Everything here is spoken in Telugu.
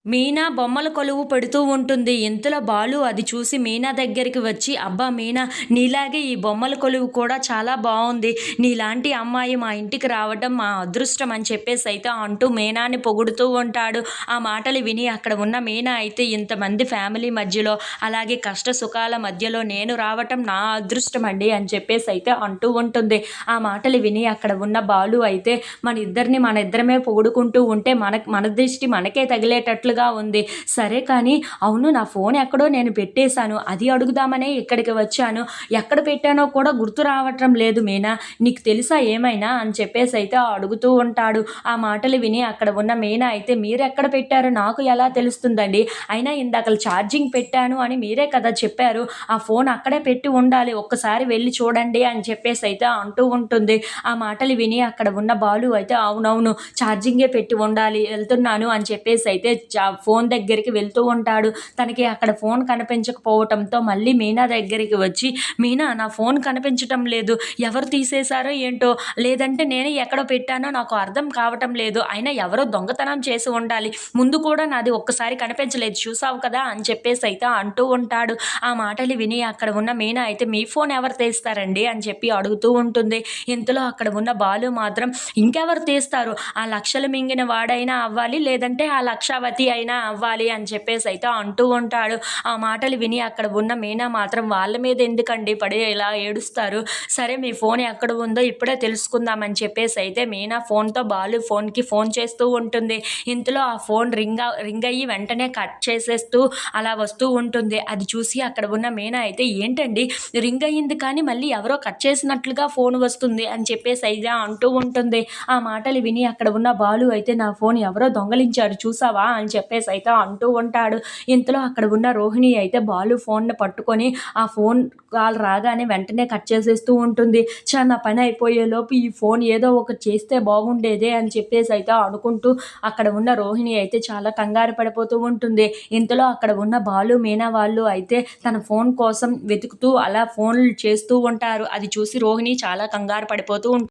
మీనా బొమ్మల కొలువు పెడుతూ ఉంటుంది. ఇంతలో బాలు అది చూసి మీనా దగ్గరికి వచ్చి, "అబ్బా మీనా! నీలాగే ఈ బొమ్మల కొలువు కూడా చాలా బావుంది. నీలాంటి అమ్మాయి మా ఇంటికి రావడం మా అదృష్టం" అని చెప్పేసైతే అంటూ మీనాని పొగుడుతూ ఉంటాడు. ఆ మాటలు విని అక్కడ ఉన్న మీనా అయితే, ఇంతమంది ఫ్యామిలీ మధ్యలో, అలాగే కష్ట సుఖాల మధ్యలో నేను రావటం నా అదృష్టమండి అని చెప్పేసైతే అంటూ ఉంటుంది. ఆ మాటలు విని అక్కడ ఉన్న బాలు అయితే, మన ఇద్దరమే పొగుడుకుంటూ ఉంటే మన దిష్టి మనకే తగిలేటట్లుగా ఉంది. సరే కానీ, అవును నా ఫోన్ ఎక్కడో నేను పెట్టేశాను. అది అడుగుదామనే ఇక్కడికి వచ్చాను. ఎక్కడ పెట్టానో కూడా గుర్తు రావటం లేదు మీనా. నీకు తెలుసా ఏమైనా అని చెప్పేసైతే అడుగుతూ ఉంటాడు. ఆ మాటలు విని అక్కడ ఉన్న మీనా అయితే, మీరెక్కడ పెట్టారో నాకు ఎలా తెలుస్తుందండి? అయినా ఇందాకల ఛార్జింగ్ పెట్టాను అని మీరే కదా చెప్పారు. ఆ ఫోన్ అక్కడే పెట్టి ఉండాలి. ఒక్కసారి వెళ్లి చూడండి అని చెప్పేసైతే అంటూ ఉంటుంది. ఆ మాటలు విని అక్కడ ఉన్న బాలు అయితే, అవునవును ఛార్జింగే పెట్టి ఉండాలి, వెళ్తున్నాను అని చెప్పేసైతే ఫోన్ దగ్గరికి వెళ్తూ ఉంటాడు. తనకి అక్కడ ఫోన్ కనిపించకపోవటంతో మళ్ళీ మీనా దగ్గరికి వచ్చి, "మీనా నా ఫోన్ కనిపించటం లేదు. ఎవరు తీసేశారో ఏంటో, లేదంటే నేనే ఎక్కడో పెట్టానో నాకు అర్థం కావటం లేదు. అయినా ఎవరో దొంగతనం చేసి ఉండాలి. ముందు కూడా నాది ఒక్కసారి కనిపించలేదు చూసావు కదా" అని చెప్పేసైతే అంటూ ఉంటాడు. ఆ మాటలు విని అక్కడ ఉన్న మీనా అయితే, "మీ ఫోన్ ఎవరు తీస్తారండి" అని చెప్పి అడుగుతూ ఉంటుంది. ఇంతలో అక్కడ ఉన్న బాలు మాత్రం, "ఇంకెవరు తీస్తారు? ఆ లక్షలు మింగిన వాడైనా అవ్వాలి, లేదంటే ఆ లక్షావతి అయినా అవ్వాలి" అని చెప్పేసైతే అంటూ ఉంటాడు. ఆ మాటలు విని అక్కడ ఉన్న మీనా మాత్రం, "వాళ్ళ మీద ఎందుకండి పడి ఇలా ఏడుస్తారు? సరే మీ ఫోన్ ఎక్కడ ఉందో ఇప్పుడే తెలుసుకుందాం" అని చెప్పేసైతే మీనా ఫోన్‌తో బాలు ఫోన్‌కి ఫోన్ చేస్తూ ఉంటుంది. ఇంతలో ఆ ఫోన్ రింగ్ అయ్యి వెంటనే కట్ చేసేస్తూ అలా వస్తూ ఉంటుంది. అది చూసి అక్కడ ఉన్న మీనా అయితే, "ఏంటండి రింగ్ అయ్యింది కానీ మళ్ళీ ఎవరో కట్ చేసినట్లుగా ఫోన్ వస్తుంది" అని చెప్పేసైతే అంటూ ఉంటుంది. ఆ మాటలు విని అక్కడ ఉన్న బాలు అయితే, "నా ఫోన్ ఎవరో దొంగలించారు చూసావా" అని చెప్పేసైతే అంటూ ఉంటాడు. ఇంతలో అక్కడ ఉన్న రోహిణి అయితే బాలు ఫోన్‌ని పట్టుకొని ఆ ఫోన్ కాల్ రాగానే వెంటనే కట్ చేసేస్తూ ఉంటుంది. నా పని అయిపోయేలోపు ఈ ఫోన్ ఏదో ఒకటి చేస్తే బాగుండేదే అని చెప్పేసైతే అనుకుంటూ అక్కడ ఉన్న రోహిణి అయితే చాలా కంగారు పడిపోతూ ఉంటుంది. ఇంతలో అక్కడ ఉన్న బాలు, మీనా వాళ్ళు అయితే తన ఫోన్ కోసం వెతుకుతూ అలా ఫోన్‌లు చేస్తూ ఉంటారు. అది చూసి రోహిణి చాలా కంగారు పడిపోతూ